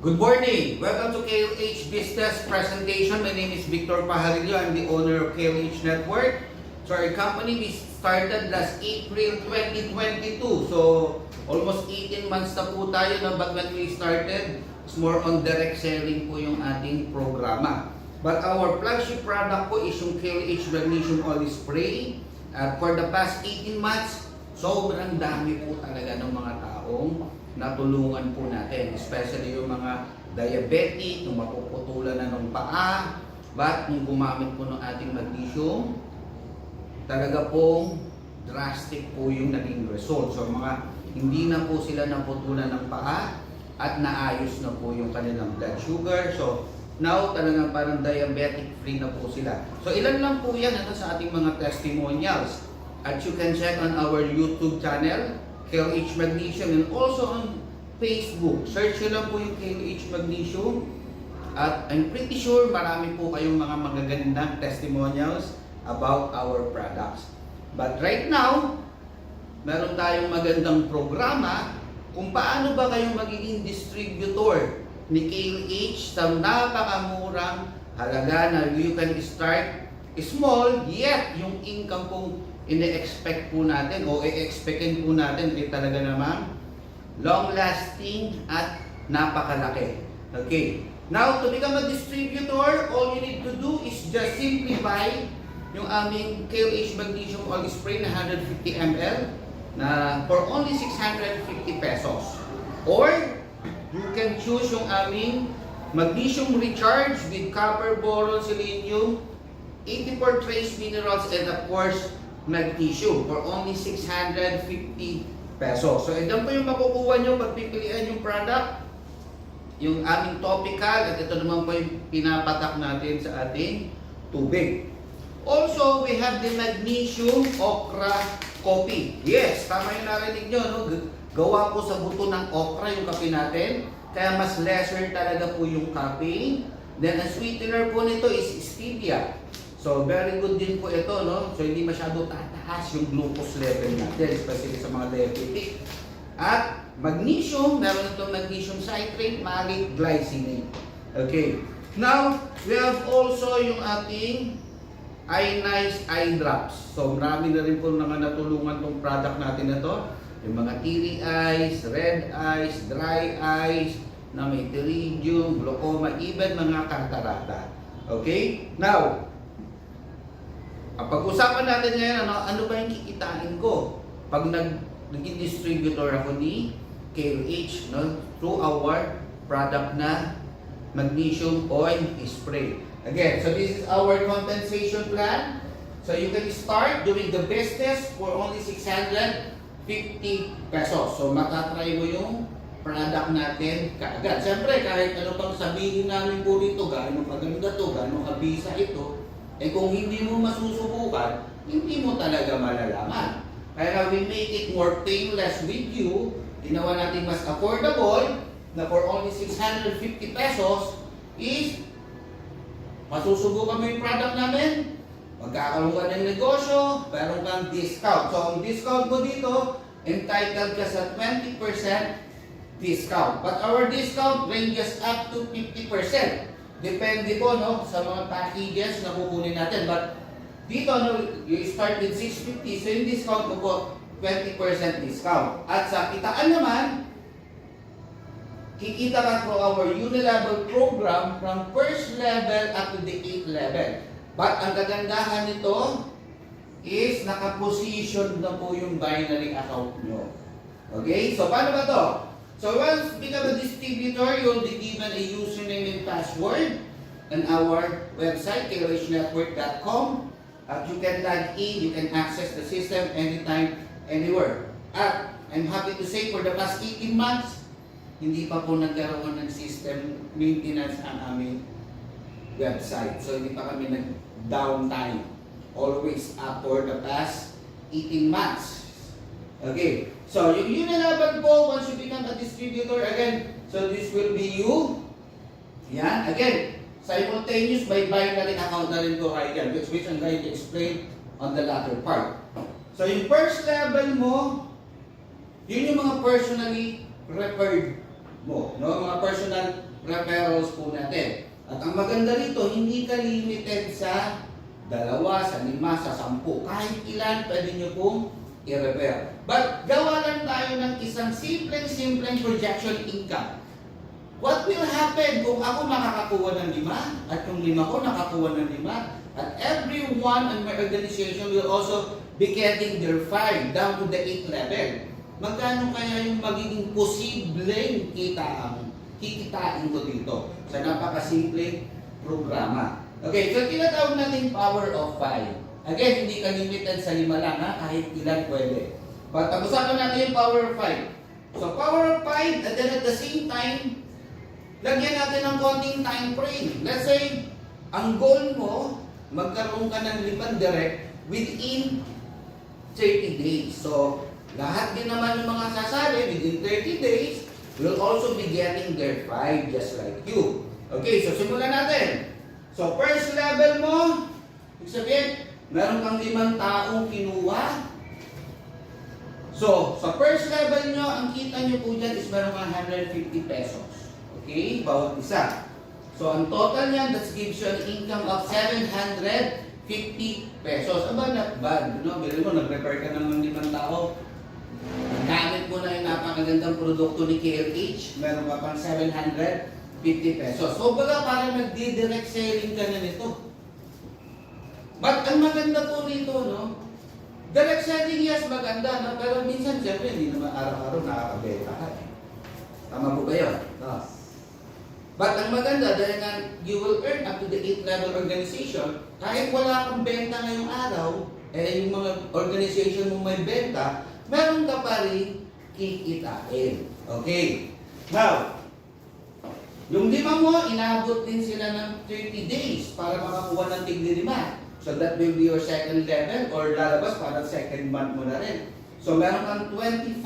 Good morning! Welcome to KLH Business Presentation. My name is Victor Pajarillo. I'm the owner of KLH Network. So our company, we started last April 2022. So almost 18 months na po tayo. No? But when we started, it's more on direct selling po yung ating programa. But our flagship product po is yung KLH Magnesium Oil Spray. For the past 18 months, sobrang dami po talaga ng mga taong natulungan po natin, especially yung mga diabetic, yung mapuputulan na ng paa, but yung gumamit po ng ating magnesium, talaga pong drastic po yung naging result. So mga hindi na po sila naputulan ng paa at naayos na po yung kanilang blood sugar. So now talagang parang diabetic free na po sila. So ilan lang po yan sa ating mga testimonials. At you can check on our YouTube channel, KLH Magnesium, and also on Facebook. Search nyo lang po yung KLH Magnesium. At I'm pretty sure marami po kayong mga magagandang testimonials about our products. But right now, meron tayong magandang programa kung paano ba kayong magiging distributor ni KLH sa napakamurang halaga na you can start small, yet yung income pong ine-expect po natin o i-expectin po natin ay talaga namang long-lasting at napakalaki. Okay. Now, to become a distributor, all you need to do is just simply buy yung aming KLH Magnesium Oil Spray na 150 ml na for only 650 pesos. Or, you can choose yung aming Magnesium Recharge with copper, boron, selenium, 84 trace minerals, and of course, magnesium for only 650 pesos. So, ito po yung makukuha nyo pag pipilian yung product, yung aming topical, at ito naman po yung pinapatak natin sa ating tubig. Also, we have the magnesium okra coffee. Yes, tama yung narinig nyo, no? Gawa po sa buto ng okra yung kape natin, kaya mas lesser talaga po yung caffeine. Then, ang sweetener po nito is stevia. So, very good din po ito, no? So, hindi masyado tataas yung glucose level natin, especially sa mga diabetic. At magnesium, meron itong magnesium citrate, malic glycinate. Okay. Now, we have also yung ating ionized eye drops. So, marami na rin po naman natulungan tong product natin na to. Yung mga teary eyes, red eyes, dry eyes, na may pterygium, glaucoma, even mga catarata. Okay? Now, ang pag-usapan natin ngayon, ano ba yung kikitain ko pag naging distributor ako ni KLH, no, through our product na Magnesium Oil Spray. Again, so this is our compensation plan. So you can start doing the business for only 650 pesos. So matatry mo yung product natin kaagad. Siyempre, kahit ano pang sabihin namin po dito, gaano kaganda to, gaano kabisa ito, eh kung hindi mo masusubukan, hindi mo talaga malalaman. Kaya we make it more painless with you. Ginawa natin mas affordable na for only 650 pesos is masusubukan mo yung product namin, magkakaroon ka ng negosyo, meron kang discount. So ang discount mo dito, entitled ka sa 20% discount. But our discount ranges up to 50%. Depende po, no, sa mga packages na kukunin natin. But dito, no, you start with 650, so yung discount mo po 20% discount. At sa kitaan naman, kikita ka through our unilevel program from first level up to the 8th level. But ang kagandahan nito is nakaposition na po yung binary account nyo. Okay? So, paano ba to? So once you become a distributor, you'll be given a username and password on our website, klhnetwork.com. You can log in, you can access the system anytime, anywhere. At I'm happy to say for the past 18 months, hindi pa po nagkaroon ng system maintenance ang aming website. So hindi pa kami nag-downtime. Always up for the past 18 months. Okay, so yung unilevel po, once you become a distributor, again, so this will be you. Yan, again, simultaneous by binary account na rin ko kayo yan, which I'm going to explain on the latter part. So yung first level mo, yun yung mga personally referred mo. No? Mga personal referrals po natin. At ang maganda rito, hindi ka limited sa 2, sa 5, sa 10. Kahit ilan, pwede nyo pong i-refer. But gawa lang tayo ng isang simpleng projection income. What will happen kung ako makakakuha ng 5 at yung 5 ko nakakuha ng 5 at everyone in my organization will also be getting their 5 down to the 8 level? Magkano kaya yung magiging posibleng kikitain ko dito sa napakasimpleng programa? Okay, so tinatawag natin power of 5. Again, hindi ka limited sa 5 lang ha, kahit ilan pwede. But pag-usapan natin yung power of 5. So power of 5, and then at the same time, lagyan natin ng konting time frame. Let's say, ang goal mo, magkaroon ka ng 5 direct within 30 days. So, lahat din naman yung mga sasali within 30 days will also be getting their 5 just like you. Okay, so simulan natin. So, first level mo, ibig sabihin, meron kang 5 taong kinuha. So, sa first level nyo, ang kita nyo po dyan is meron kang 150 pesos. Okay, bawat isa. So, ang total niyan, that gives you an income of 750 pesos. Aba, not bad. No? Bilhin mo, nag-repair ka ng 5 tao. Gamit mo na yung napakagandang produkto ni KLH. Meron ka pang 750 pesos. So, baga parang nagdi-direct selling ka na nito. But ang maganda po rito, no? Direct selling, yes, maganda. No? Pero minsan, siyempre, hindi naman araw-araw nakakabenta ka. Tama po ba yun? No. But ang maganda, dahil nga you will earn up to the 8 level organization, kahit wala kang benta ngayong araw, yung mga organization mo may benta, meron ka pa rin kikitain. Okay. Now, yung 5 mo, inabot din sila ng 30 days para makakuha ng tig-5. So that will be your second level or lalabas para second month mo na rin. So meron kang 25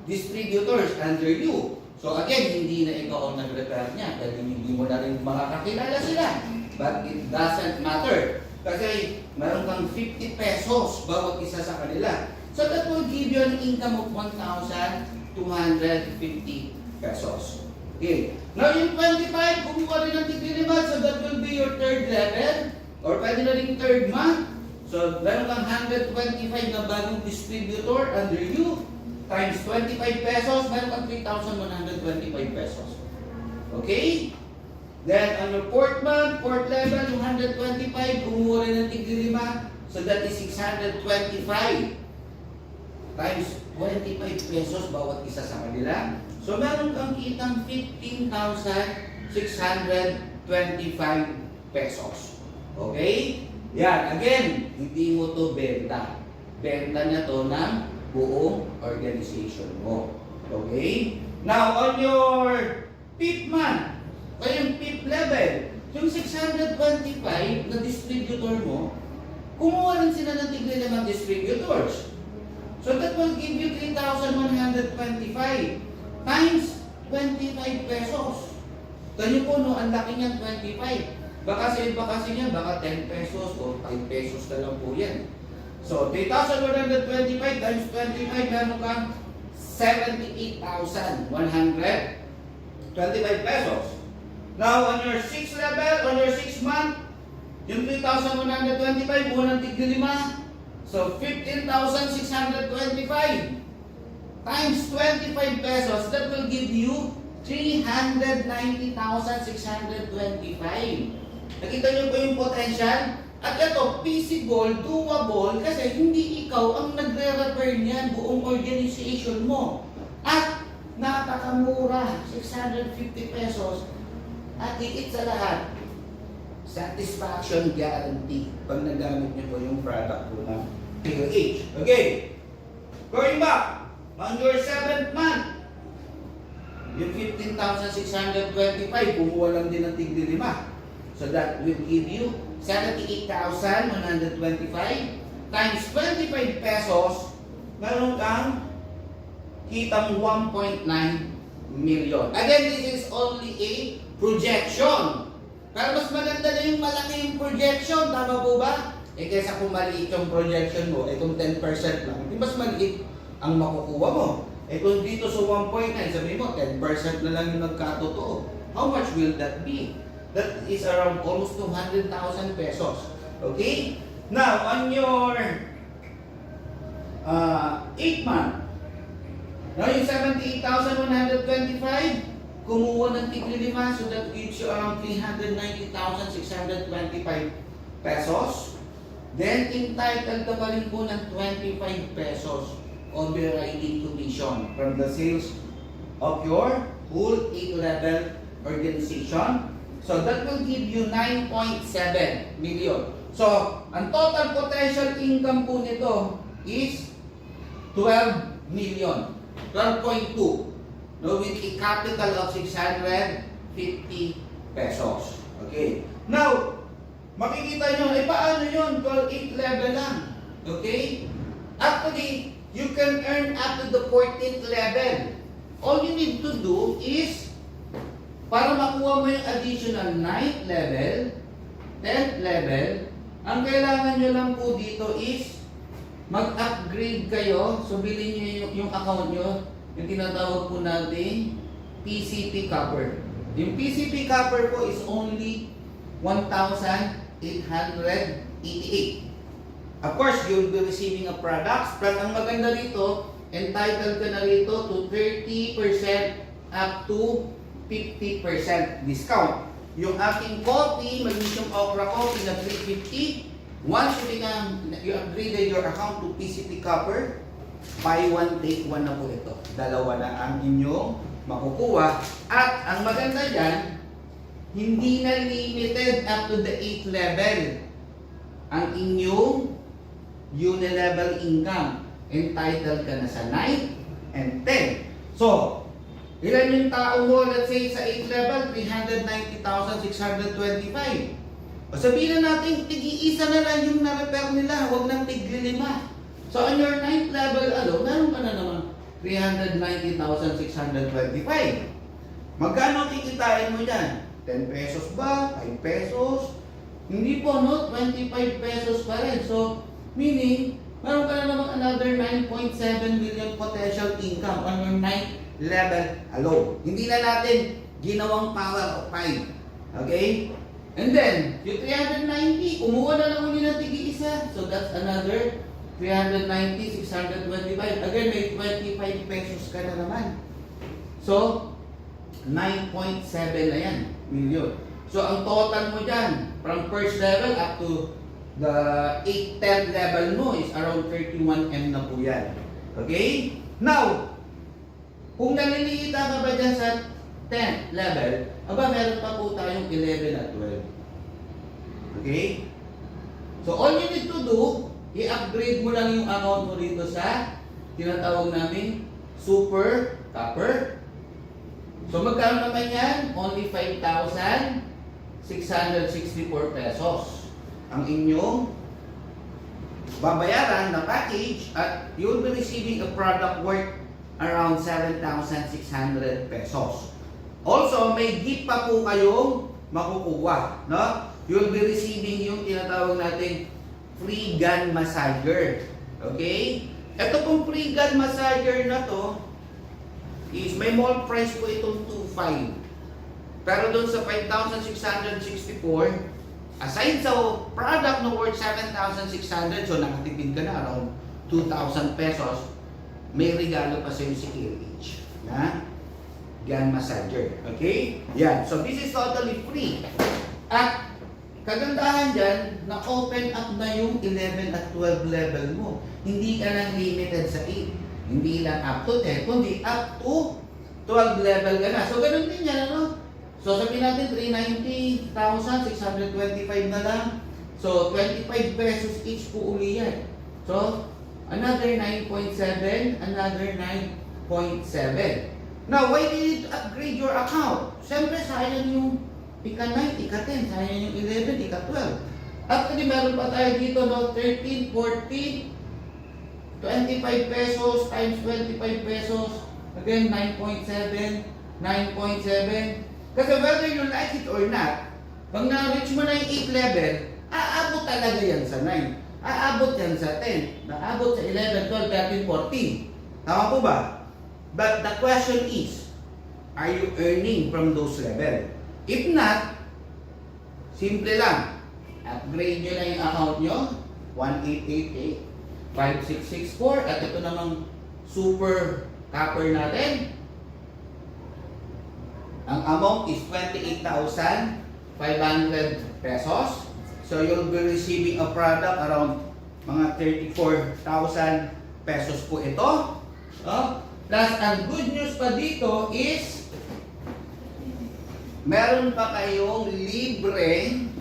distributors under you. So again, hindi na ikaw ang nag-refer niya dahil hindi mo na rin makakakilala sila. But it doesn't matter. Kasi meron kang 50 pesos bawat isa sa kanila. So that will give you an income of 1,250 pesos. Okay. Now yung 25, kumuha rin ng tig-5, so that will be your third level. Or pwede na rin third month. So meron kang 125 na bagong distributor under you. Times 25 pesos, meron kang 3,125 pesos. Okay? Then, on your fourth month, fourth level, yung 125, kumuha rin ng tig-5. So, that is 625. Times 25 pesos bawat isa sa kanila. So, meron kang kitang 15,625 pesos. Okay? Yan. Again, hindi mo to benta. Benta niya to ng buong organization mo. Okay? Now, on your 5th month, o yung 5th level, yung 625 na distributor mo, kumuha rin sila ng tig-5 distributors. So that will give you 3,125 times 25 pesos. Ganyan po, no, ang laki niyan, 25. Baka sa iba kasi niya, baka 10 pesos o 5 pesos na lang po yan. So, 3,125 times 25, meron kang 78,125 pesos. Now, on your 6th level, on your 6th month, yung 3,125, buwan ng tig-5. So, 15,625 times 25 pesos, that will give you 390,625. Nakita niyo po yung potential? At ito, feasible, doable, kasi hindi ikaw ang nagre-refer niyan, buong organization mo. At napakamura, 650 pesos. At higit sa lahat, satisfaction guarantee pag nagamit niyo po yung product po ng POH. Okay, going back, on your 7th month, yung 15,625, kumuha lang din ng tig-5. So that will give you 78,125 times 25 pesos, meron kang kitang 1.9 million. Again, this is only a projection. Pero mas maganda na yung malaki yung projection, tama po ba? Eh kaysa kung maliit yung projection mo, eh kung 10% lang, di mas maliit ang makukuha mo. Eh kung dito sa 1.9, sabihin mo, 10% na lang yung nagkatotoo. How much will that be? That is around almost 200,000 pesos. Okay? Now, on your 8 month, now yung 78,125, kumuha ng tigli-5, so that gives you around 390,625 pesos. Then, entitled ka pa rin po ng 25 pesos overriding commission from the sales of your whole 8-level organization. So, that will give you 9.7 million. So, ang total potential income po nito is 12 million. 12.2. No, with a capital of 650 pesos. Okay. Now, makikita nyo, paano yun? 8 level lang. Okay? Actually, you can earn up to the 14th level. All you need to do is, para makuha mo yung additional 9th level, 10th level, ang kailangan nyo lang po dito is, mag-upgrade kayo. So, bilhin nyo yung account nyo, yung tinatawag po natin PCP Copper. Yung PCP Copper po is only 1,888. Of course, you'll be receiving a products, but ang maganda rito, entitled ka na rito to 30% up to 50% discount. Yung aking coffee, magnesium okra coffee na 350, once you upgraded your account to PCP Copper, buy one, take one na po ito. Dalawa na ang inyong makukuha. At ang maganda dyan, hindi na limited up to the 8th level ang inyong uni-level income. Entitled ka na sa 9 and 10. So, ilan yung tao mo, let's say sa 8th level, 390,625. O sabihin na natin, tig-iisa na lang yung na-repair nila, huwag nang tig-5. So on your 9th level alone, meron ka na naman 390,625. Magkano kikitain mo yan? 10 pesos ba? 5 pesos? Hindi po, no? 25 pesos pa rin. So, meaning, meron ka na naman another 9.7 million potential income on your 9th level alone. Hindi na natin ginawang power of 5. Okay? And then, yung 390, umuha na lang uli ng tigi-isa. So, that's another 390, 625. Again, may 25 pesos ka na naman. So, 9.7 na yan, million. So, ang total mo dyan, from first level up to the 8th, 10th level mo is around 31M na po yan. Okay? Now, kung naliliita ka ba dyan sa 10th level, aba, meron pa po tayong 11 at 12. Okay? So, all you need to do, i-upgrade mo lang yung account mo dito sa tinatawag namin Super Copper. So, magkano naman yan? Only 5,664 pesos ang inyong babayaran na package at you'll be receiving a product worth around 7,600 pesos. Also, may gift pa po kayong makukuha. No? You'll be receiving yung tinatawag natin free gun massager. Okay? Ito pong free gun massager na to is may mall price po itong 2,500. Pero doon sa 5,664, aside sa product na worth 7,600, so nakatipid ka na around 2,000 pesos, may regalo pa sa iyo si KLH na gun massager. Okay? Yan. So this is totally free. At kagandahan dyan, na-open up na yung 11 at 12 level mo. Hindi ka lang limited sa 8. Hindi lang up to 10, kundi up to 12 level ka na. So, ganun din yan, ano? So, sabihin natin, 390,625 na lang. So, 25 pesos each po uli yan. So, another 9.7, another 9.7. Now, why do you need to upgrade your account? Siyempre, sayang yung ika-9, ika-10, sayang yung 11, ika-12. Actually, meron pa tayo dito, no? 13, 14, 25 pesos times 25 pesos. Again, 9.7, 9.7. Kasi whether you like it or not, pag na-reach mo na yung 8 level, aabot talaga yan sa 9. Aabot yan sa 10. Naabot sa 11, 12, 13, 14. Tama po ba? But the question is, are you earning from those level? If not, simple lang. Upgrade nyo na yung account nyo. 1888, 5664. At ito namang super copper natin. Ang amount is 28,500 pesos. So you'll be receiving a product around mga 34,000 pesos po ito. Plus, ang good news pa dito is meron pa kayong libreng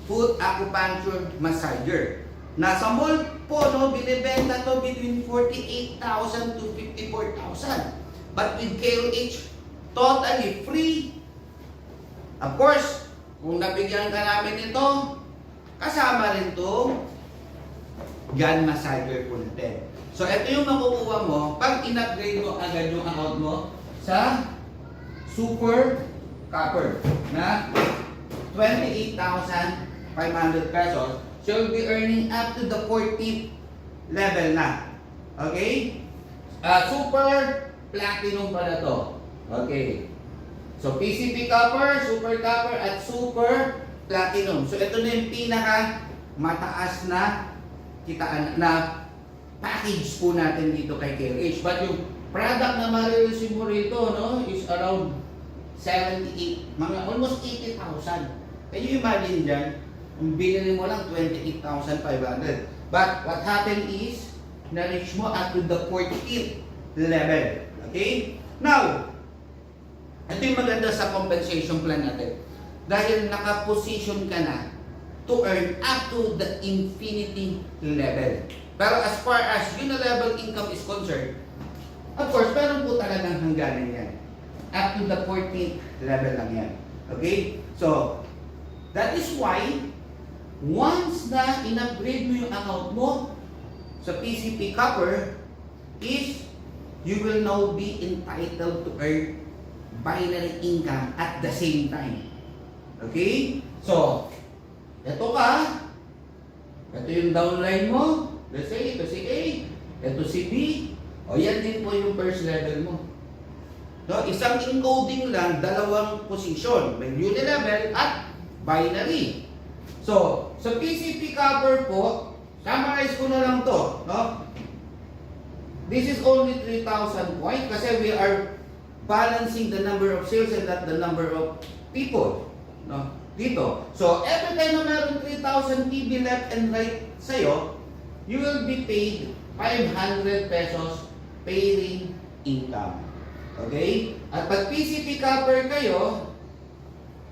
foot acupuncture massager. Nasa mall po, no, binibenta to between 48,000 to 54,000. But with KLH, totally free. Of course, kung nabigyan ka namin ito, kasama rin to gun massager po natin. So, ito yung makukuha mo pag in-upgrade mo agad yung account mo sa Super Copper na 28,500 pesos. So, you'll be earning up to the 14th level na. Okay? Super Platinum pala to. Okay. So, PCP Copper, Super Copper, at Super Platinum. So, ito na yung pinaka mataas na kitaan na package po natin dito kay KLH. But yung product na marireceive mo rito, no, is around 78, mga almost 80,000. Can you imagine dyan? Kung binili mo lang 28,500. But what happened is, na-reach mo up to the 14th level. Okay? Now, ito yung maganda sa compensation plan natin. Dahil naka-position ka na to earn up to the infinity level. Pero as far as unilevel income is concerned, of course, meron po talagang hangganan yan. Up to the 14th level lang yan. Okay? So, that is why, once na in-upgrade mo yung account mo sa PCP Copper, is you will now be entitled to earn binary income at the same time. Okay? So, ito ka, ito yung downline mo, let's say, ito si A, ito si B, o yan din po yung first level mo. No, isang encoding lang, dalawang position, may unilevel at binary. So, sa PCP Copper po, summarize ko na lang to, no? This is only 3,000 points kasi we are balancing the number of sales and not the number of people, no? Dito. So, every time na meron 3,000 PB left and right sa'yo, you will be paid 500 pesos pairing income. Okay? At pag PCP Copper kayo,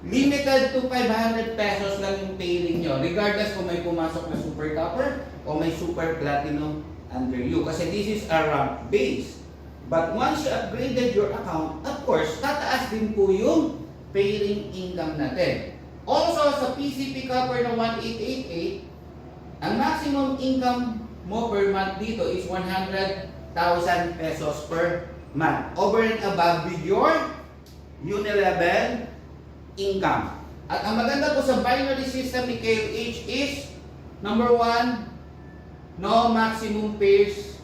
limited to 500 pesos lang yung pairing nyo, regardless kung may pumasok na Super Copper o may Super Platinum under you. Kasi this is a rank base. But once you upgraded your account, of course, tataas din po yung pairing income natin. Also, sa PCP Copper na 1888, ang maximum income mo per month dito is 100,000 pesos per month. Over and above with your unilevel income. At ang maganda po sa binary system ni KLH is, number 1, no maximum pairs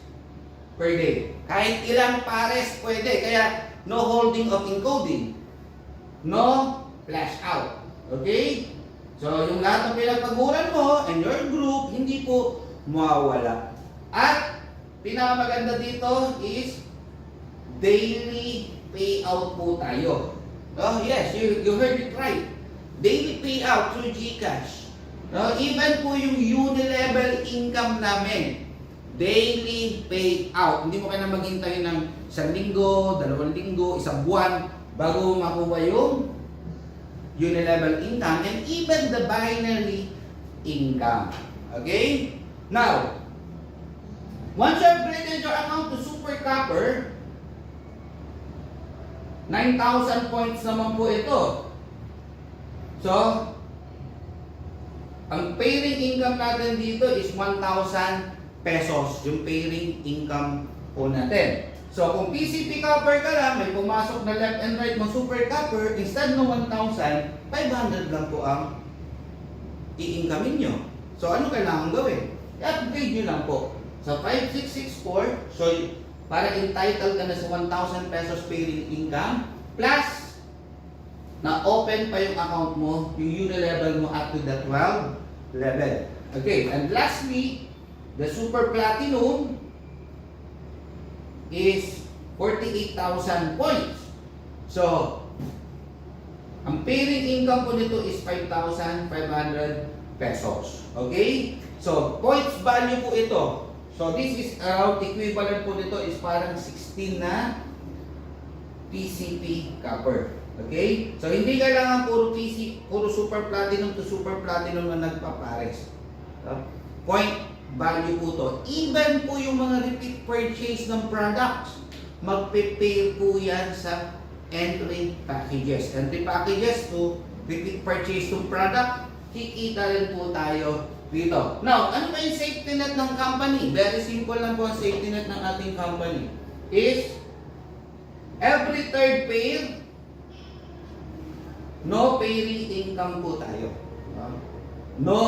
per day. Kahit ilang pares pwede. Kaya, no holding of encoding. No flash out. Okay? So, yung lahat ng pinagpaguran mo and your group, hindi po mawawala. At, pinakamaganda dito is daily payout po tayo. Oh, yes, you heard it right. Daily payout through GCash. No, even po yung unilevel income namin, daily payout. Hindi mo kailangan maghintay ng 1 linggo, 2 linggo, 1 buwan bago makuha yung unilevel income and even the binary income. Okay? Now, once you upgraded your account to Super Copper, 9,000 points naman po ito. So, ang pairing income natin dito is 1,000 pesos. Yung pairing income po natin. So, kung PCP Copper ka lang, may pumasok na left and right mo Super Copper, instead ng 1,000, 500 lang po ang i-incomein nyo. So, ano kailangan gawin? I-upgrade nyo lang po. Sa 5664, so para entitled ka na sa 1,000 pesos paying income, plus na open pa yung account mo, yung uni-level mo up to the 12 level. Okay, and lastly, the Super Platinum is 48,000 points. So, ang paying income po nito is 5,500 pesos. Okay? So, points value po ito. So, this is around equivalent po nito is parang 16 na PCP copper. Okay? So, hindi kailangan puro Super Platinum to Super Platinum na nagpapares. Point value po to. Even po yung mga repeat purchase ng products, magpe-pay po yan sa entry packages. Entry packages to repeat purchase ng product, kikita rin po tayo dito. Now, ano ba yung safety net ng company? Very simple lang po ang safety net ng ating company. Is every third pair, no paying income po tayo. No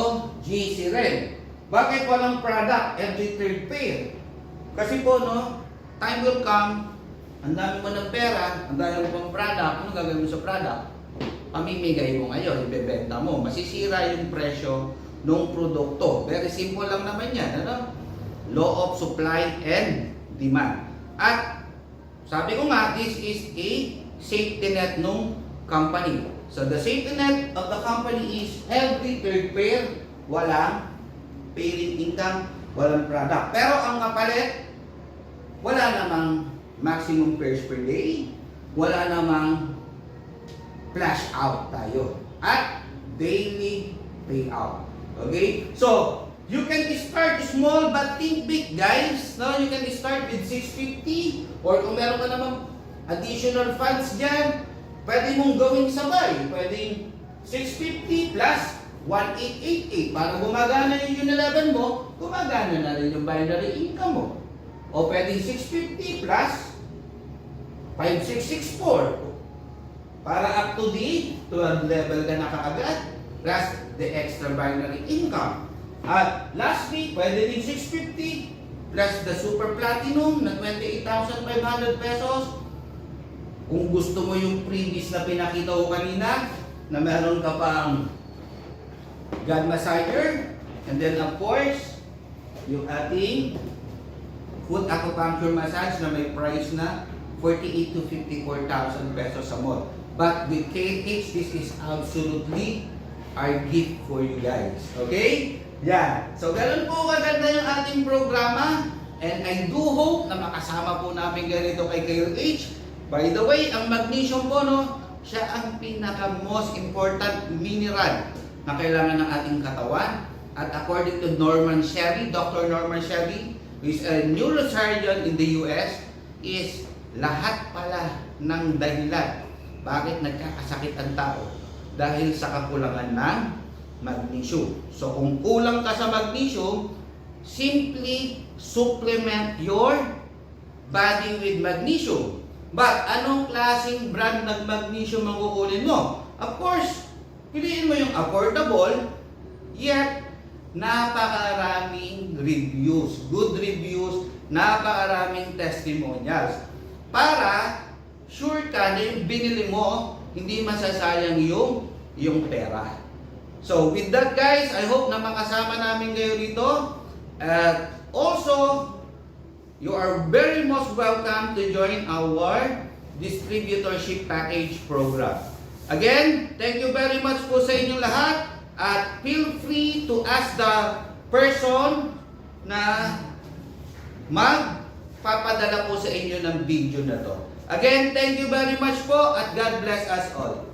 GC rin. Bakit walang product every third pair? Kasi po, no, time will come, ang dami mo ng pera, ang dami mo pang product, ano gagawin mo sa product? Pamimigay mo ngayon, ibebenta mo, masisira yung presyo ng produkto. Very simple lang naman yan, ano? Law of supply and demand. At sabi ko nga, this is a safety net ng company. So the safety net of the company is every third pair, walang paying income, walang product. Pero ang kapalit, wala namang maximum pairs per day, wala namang flash out tayo, at daily payout. Okay? So, you can start small but think big, guys. No, you can start with 650, or kung meron ka namang additional funds dyan, pwede mong gawing sabay. Pwedeng 650 plus 1888 para gumagana yung uni-level mo, gumagana na rin yung binary income mo. O pwedeng 650 plus 5664 para up to the 12 level ka na kaagad plus the extra binary income. At lastly, pwede din 650 plus the Super Platinum na 28,500 pesos. Kung gusto mo yung previous na pinakita ko kanina, na meron ka pang God massager, and then of course, yung ating foot acupuncture massage na may price na 48 to 54,000 pesos sa mall. But with KH, this is absolutely our gift for you guys. Okay? Yan. So, ganun po kaganda yung ating programa. And I do hope na makasama po namin ganito kay KH. By the way, ang magnesium po, no, siya ang pinaka-most important mineral na kailangan ng ating katawan. At according to Norman Sherry, Dr. Norman Sherry, who is a neurosurgeon in the US, is lahat pala ng dahilan bakit nagkakasakit ang tao dahil sa kakulangan ng magnesium. So kung kulang ka sa magnesium, simply supplement your body with magnesium. But anong klaseng brand ng magnesium ang kukunin mo? Of course, piliin mo yung affordable, yet napakaraming reviews, good reviews, napakaraming testimonials. Para sure ka na yung binili mo, hindi masasayang yung pera. So with that guys, I hope na makasama namin kayo dito. Also, you are very most welcome to join our distributorship package program. Again, thank you very much po sa inyong lahat. At feel free to ask the person na magpapadala po sa inyo ng video na to. Again, thank you very much po at God bless us all.